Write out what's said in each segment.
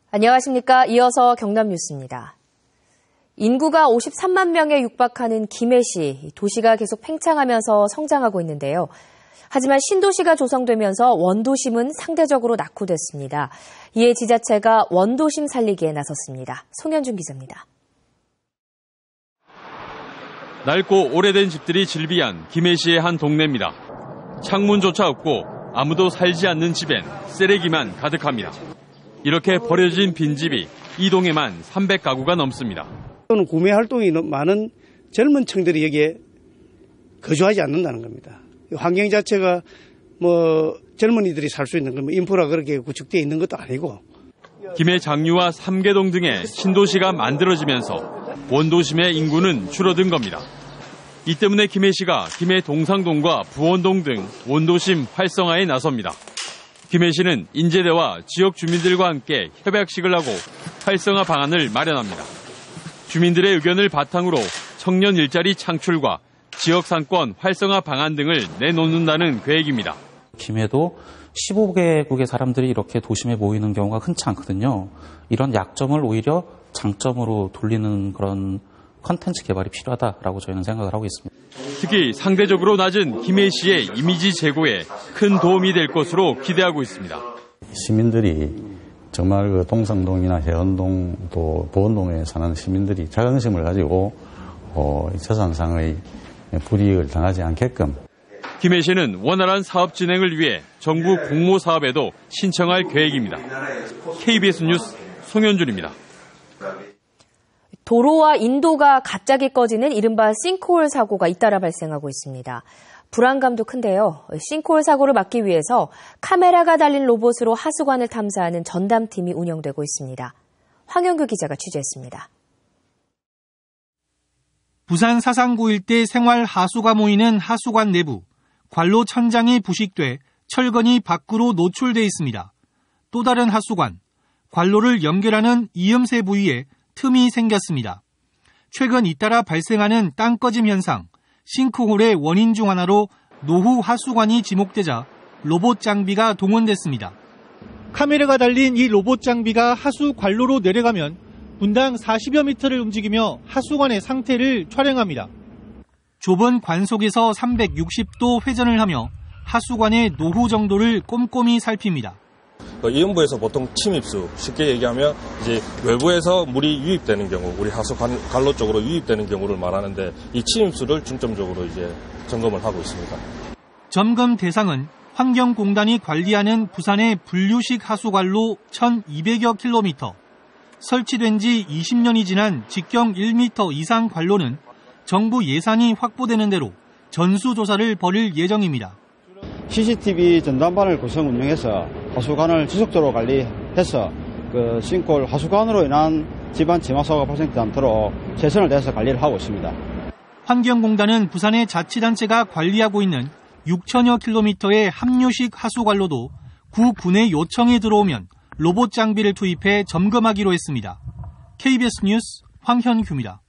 안녕하십니까. 이어서 경남 뉴스입니다. 인구가 53만 명에 육박하는 김해시, 도시가 계속 팽창하면서 성장하고 있는데요. 하지만 신도시가 조성되면서 원도심은 상대적으로 낙후됐습니다. 이에 지자체가 원도심 살리기에 나섰습니다. 송현준 기자입니다. 낡고 오래된 집들이 즐비한 김해시의 한 동네입니다. 창문조차 없고 아무도 살지 않는 집엔 쓰레기만 가득합니다. 이렇게 버려진 빈집이 이 동에만 300가구가 넘습니다. 또는 구매 활동이 많은 젊은 층들이 여기에 거주하지 않는다는 겁니다. 환경 자체가 젊은이들이 살 수 있는 인프라가 그렇게 구축되어 있는 것도 아니고. 김해 장유와 삼계동 등의 신도시가 만들어지면서 원도심의 인구는 줄어든 겁니다. 이 때문에 김해시가 김해 동상동과 부원동 등 원도심 활성화에 나섭니다. 김해시는 인제대와 지역 주민들과 함께 협약식을 하고 활성화 방안을 마련합니다. 주민들의 의견을 바탕으로 청년 일자리 창출과 지역 상권 활성화 방안 등을 내놓는다는 계획입니다. 김해도 15개국의 사람들이 이렇게 도심에 모이는 경우가 흔치 않거든요. 이런 약점을 오히려 장점으로 돌리는 그런 컨텐츠 개발이 필요하다라고 저희는 생각을 하고 있습니다. 특히 상대적으로 낮은 김해시의 이미지 제고에 큰 도움이 될 것으로 기대하고 있습니다. 시민들이 정말 그 동상동이나 해원동 또 보원동에 사는 시민들이 자긍심을 가지고 재산상의 불이익을 당하지 않게끔. 김해시는 원활한 사업 진행을 위해 정부 공모 사업에도 신청할 계획입니다. KBS 뉴스 송현준입니다. 도로와 인도가 갑자기 꺼지는 이른바 싱크홀 사고가 잇따라 발생하고 있습니다. 불안감도 큰데요. 싱크홀 사고를 막기 위해서 카메라가 달린 로봇으로 하수관을 탐사하는 전담팀이 운영되고 있습니다. 황영규 기자가 취재했습니다. 부산 사상구 일대 생활 하수가 모이는 하수관 내부, 관로 천장이 부식돼 철근이 밖으로 노출돼 있습니다. 또 다른 하수관, 관로를 연결하는 이음새 부위에 틈이 생겼습니다. 최근 잇따라 발생하는 땅 꺼짐 현상, 싱크홀의 원인 중 하나로 노후 하수관이 지목되자 로봇 장비가 동원됐습니다. 카메라가 달린 이 로봇 장비가 하수 관로로 내려가면 분당 40여 미터를 움직이며 하수관의 상태를 촬영합니다. 좁은 관 속에서 360도 회전을 하며 하수관의 노후 정도를 꼼꼼히 살핍니다. 이음부에서 보통 침입수, 쉽게 얘기하면 이제 외부에서 물이 유입되는 경우, 우리 하수 관로 쪽으로 유입되는 경우를 말하는데 이 침입수를 중점적으로 이제 점검을 하고 있습니다. 점검 대상은 환경공단이 관리하는 부산의 분류식 하수관로 1,200여 킬로미터, 설치된 지 20년이 지난 직경 1m 이상 관로는 정부 예산이 확보되는 대로 전수조사를 벌일 예정입니다. CCTV 전담반을 구성 운영해서 하수관을 지속적으로 관리해서 싱크홀 하수관으로 인한 집안 침하 사고가 발생되지 않도록 최선을 다해서 관리를 하고 있습니다. 환경공단은 부산의 자치단체가 관리하고 있는 6천여 킬로미터의 합류식 하수관로도 구 군의 요청이 들어오면 로봇 장비를 투입해 점검하기로 했습니다. KBS 뉴스 황현규입니다.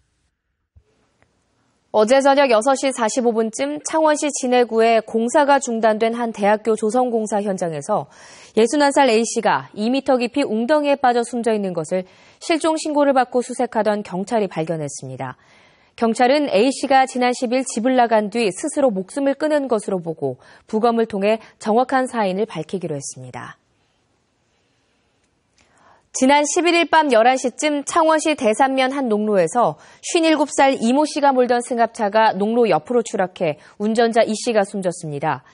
어제 저녁 6시 45분쯤 창원시 진해구에 공사가 중단된 한 대학교 조성공사 현장에서 61살 A씨가 2m 깊이 웅덩이에 빠져 숨져 있는 것을 실종 신고를 받고 수색하던 경찰이 발견했습니다. 경찰은 A씨가 지난 10일 집을 나간 뒤 스스로 목숨을 끊은 것으로 보고 부검을 통해 정확한 사인을 밝히기로 했습니다. 지난 11일 밤 11시쯤 창원시 대산면 한 농로에서 57살 이모 씨가 몰던 승합차가 농로 옆으로 추락해 운전자 이 씨가 숨졌습니다.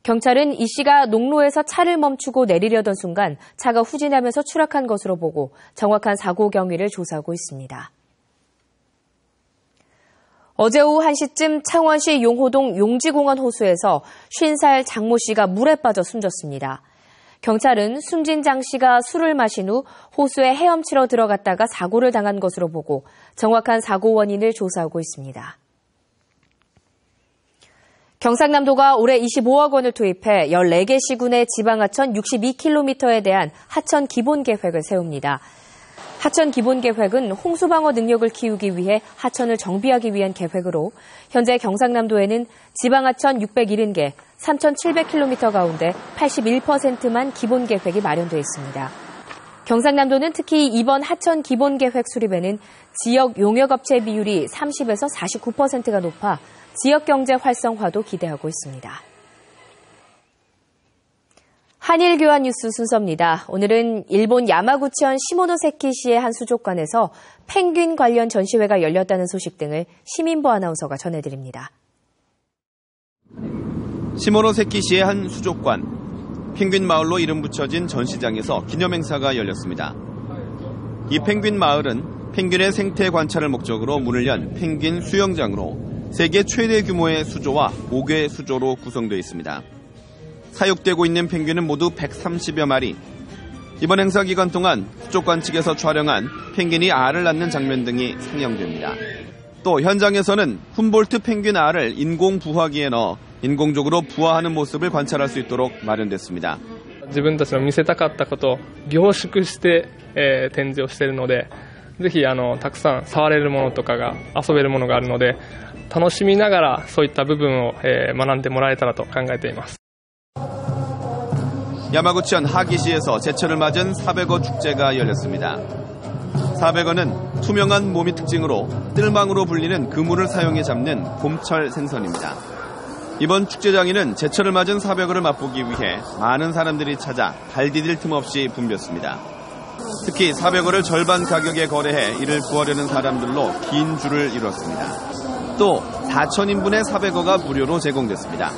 경찰은 이 씨가 농로에서 차를 멈추고 내리려던 순간 차가 후진하면서 추락한 것으로 보고 정확한 사고 경위를 조사하고 있습니다. 어제 오후 1시쯤 창원시 용호동 용지공원 호수에서 50살 장모 씨가 물에 빠져 숨졌습니다. 경찰은 숨진 장 씨가 술을 마신 후 호수에 헤엄치러 들어갔다가 사고를 당한 것으로 보고 정확한 사고 원인을 조사하고 있습니다. 경상남도가 올해 25억 원을 투입해 14개 시군의 지방하천 62km에 대한 하천 기본계획을 세웁니다. 하천 기본계획은 홍수방어 능력을 키우기 위해 하천을 정비하기 위한 계획으로 현재 경상남도에는 지방하천 670개, 3,700km 가운데 81%만 기본계획이 마련되어 있습니다. 경상남도는 특히 이번 하천 기본계획 수립에는 지역 용역업체 비율이 30에서 49%가 높아 지역경제 활성화도 기대하고 있습니다. 한일 교환 뉴스 순서입니다. 오늘은 일본 야마구치현 시모노세키시의 한 수족관에서 펭귄 관련 전시회가 열렸다는 소식 등을 시민보 아나운서가 전해드립니다. 시모노세키시의 한 수족관. 펭귄 마을로 이름 붙여진 전시장에서 기념행사가 열렸습니다. 이 펭귄 마을은 펭귄의 생태 관찰을 목적으로 문을 연 펭귄 수영장으로 세계 최대 규모의 수조와 5개 수조로 구성되어 있습니다. 사육되고 있는 펭귄은 모두 130여 마리. 이번 행사 기간 동안 수족관 측에서 촬영한 펭귄이 알을 낳는 장면 등이 상영됩니다. 또 현장에서는 훔볼트 펭귄 알을 인공 부화기에 넣어 인공적으로 부화하는 모습을 관찰할 수 있도록 마련됐습니다. 自分たちの見せたかったことを凝縮して、展示をしているので、ぜひたくさん触れるものとかが遊べるものがあるので、楽しみながらそういった部分を、学んでもらえたらと考えています。 야마구치현 하기시에서 제철을 맞은 사백어 축제가 열렸습니다. 사백어는 투명한 몸이 특징으로 뜰망으로 불리는 그물을 사용해 잡는 봄철 생선입니다. 이번 축제장에는 제철을 맞은 사백어를 맛보기 위해 많은 사람들이 찾아 발 디딜 틈 없이 붐볐습니다. 특히 사백어를 절반 가격에 거래해 이를 구하려는 사람들로 긴 줄을 이뤘습니다. 또 4,000인분의 사백어가 무료로 제공됐습니다.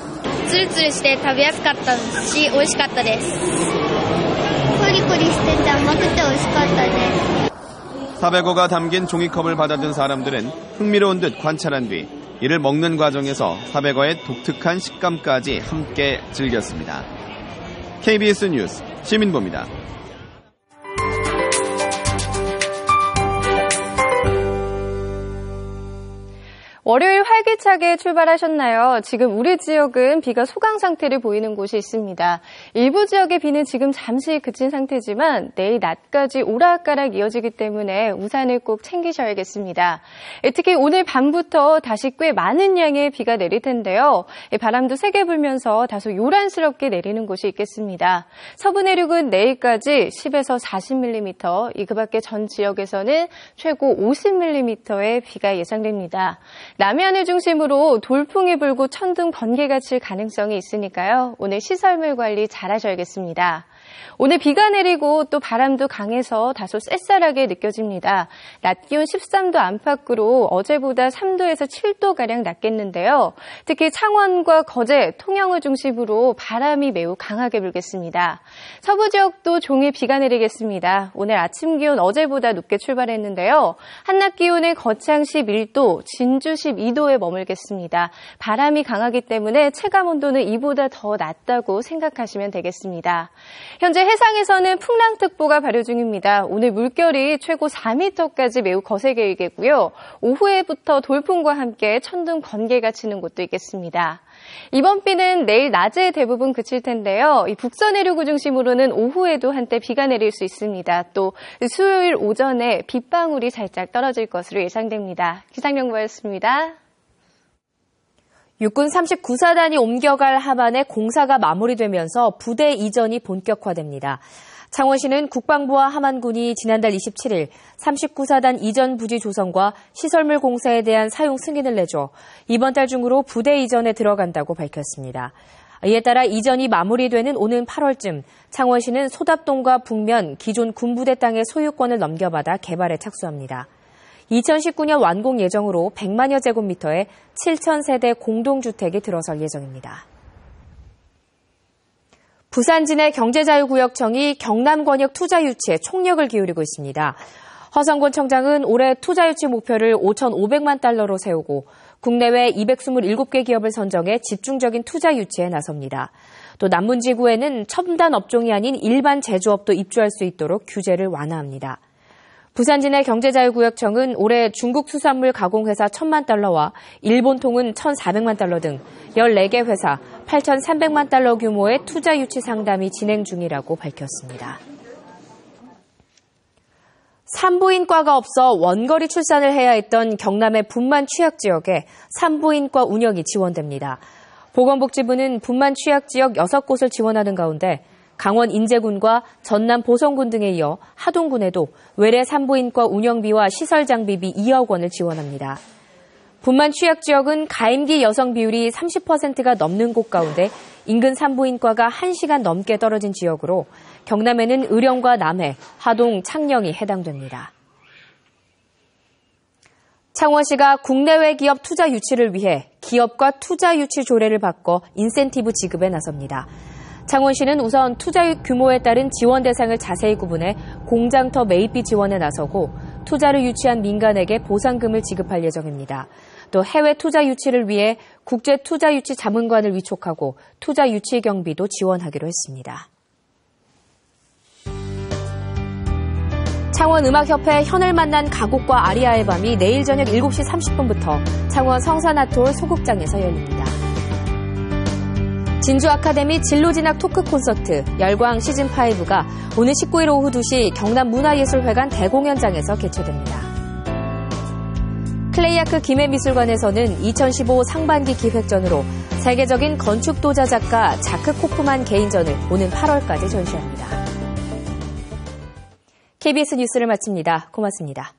ツルツルして食べやすかったし美味しかったです。コリコリしてて甘くて美味しかったです。 사백어가 담긴 종이컵을 받아든 사람들은 흥미로운 듯 관찰한 뒤 이를 먹는 과정에서 사백어의 독특한 식감까지 함께 즐겼습니다. KBS 뉴스 시민보입니다. 월요일 활기차게 출발하셨나요? 지금 우리 지역은 비가 소강 상태를 보이는 곳이 있습니다. 일부 지역의 비는 지금 잠시 그친 상태지만 내일 낮까지 오락가락 이어지기 때문에 우산을 꼭 챙기셔야겠습니다. 특히 오늘 밤부터 다시 꽤 많은 양의 비가 내릴 텐데요. 바람도 세게 불면서 다소 요란스럽게 내리는 곳이 있겠습니다. 서부 내륙은 내일까지 10에서 40mm, 그 밖에 전 지역에서는 최고 50mm의 비가 예상됩니다. 남해안을 중심으로 돌풍이 불고 천둥, 번개가 칠 가능성이 있으니까요. 오늘 시설물 관리 잘 하셔야겠습니다. 오늘 비가 내리고 또 바람도 강해서 다소 쌀쌀하게 느껴집니다. 낮 기온 13도 안팎으로 어제보다 3도에서 7도가량 낮겠는데요. 특히 창원과 거제, 통영을 중심으로 바람이 매우 강하게 불겠습니다. 서부 지역도 종일 비가 내리겠습니다. 오늘 아침 기온 어제보다 높게 출발했는데요. 한낮 기온은 거창 11도, 진주 12도에 머물겠습니다. 바람이 강하기 때문에 체감 온도는 이보다 더 낮다고 생각하시면 되겠습니다. 현재 해상에서는 풍랑특보가 발효 중입니다. 오늘 물결이 최고 4m까지 매우 거세게 일겠고요. 오후에부터 돌풍과 함께 천둥, 번개가 치는 곳도 있겠습니다. 이번 비는 내일 낮에 대부분 그칠 텐데요. 이 북서 내륙을 중심으로는 오후에도 한때 비가 내릴 수 있습니다. 또 수요일 오전에 빗방울이 살짝 떨어질 것으로 예상됩니다. 기상정보였습니다. 육군 39사단이 옮겨갈 함안의 공사가 마무리되면서 부대 이전이 본격화됩니다. 창원시는 국방부와 함안군이 지난달 27일 39사단 이전 부지 조성과 시설물 공사에 대한 사용 승인을 내줘 이번 달 중으로 부대 이전에 들어간다고 밝혔습니다. 이에 따라 이전이 마무리되는 오는 8월쯤 창원시는 소답동과 북면 기존 군부대 땅의 소유권을 넘겨받아 개발에 착수합니다. 2019년 완공 예정으로 100만여 제곱미터의 7,000세대 공동주택이 들어설 예정입니다. 부산진해 경제자유구역청이 경남 권역 투자 유치에 총력을 기울이고 있습니다. 허성곤 청장은 올해 투자 유치 목표를 5,500만 달러로 세우고 국내외 227개 기업을 선정해 집중적인 투자 유치에 나섭니다. 또 남문지구에는 첨단 업종이 아닌 일반 제조업도 입주할 수 있도록 규제를 완화합니다. 부산진해 경제자유구역청은 올해 중국 수산물 가공회사 1,000만 달러와 일본 통은 1,400만 달러 등 14개 회사 8,300만 달러 규모의 투자 유치 상담이 진행 중이라고 밝혔습니다. 산부인과가 없어 원거리 출산을 해야 했던 경남의 분만 취약 지역에 산부인과 운영이 지원됩니다. 보건복지부는 분만 취약 지역 6곳을 지원하는 가운데 강원 인제군과 전남 보성군 등에 이어 하동군에도 외래 산부인과 운영비와 시설 장비비 2억 원을 지원합니다. 분만 취약 지역은 가임기 여성 비율이 30%가 넘는 곳 가운데 인근 산부인과가 1시간 넘게 떨어진 지역으로 경남에는 의령과 남해, 하동, 창녕이 해당됩니다. 창원시가 국내외 기업 투자 유치를 위해 기업과 투자 유치 조례를 바꿔 인센티브 지급에 나섭니다. 창원시는 우선 투자 규모에 따른 지원 대상을 자세히 구분해 공장터 매입비 지원에 나서고 투자를 유치한 민간에게 보상금을 지급할 예정입니다. 또 해외 투자 유치를 위해 국제투자유치자문관을 위촉하고 투자 유치 경비도 지원하기로 했습니다. 창원음악협회 현을 만난 가곡과 아리아의 밤이 내일 저녁 7시 30분부터 창원 성산아톨 소극장에서 열립니다. 진주 아카데미 진로진학 토크 콘서트 열광 시즌5가 오늘 19일 오후 2시 경남 문화예술회관 대공연장에서 개최됩니다. 클레이아크 김해미술관에서는 2015 상반기 기획전으로 세계적인 건축도자 작가 자크 코프만 개인전을 오는 8월까지 전시합니다. KBS 뉴스를 마칩니다. 고맙습니다.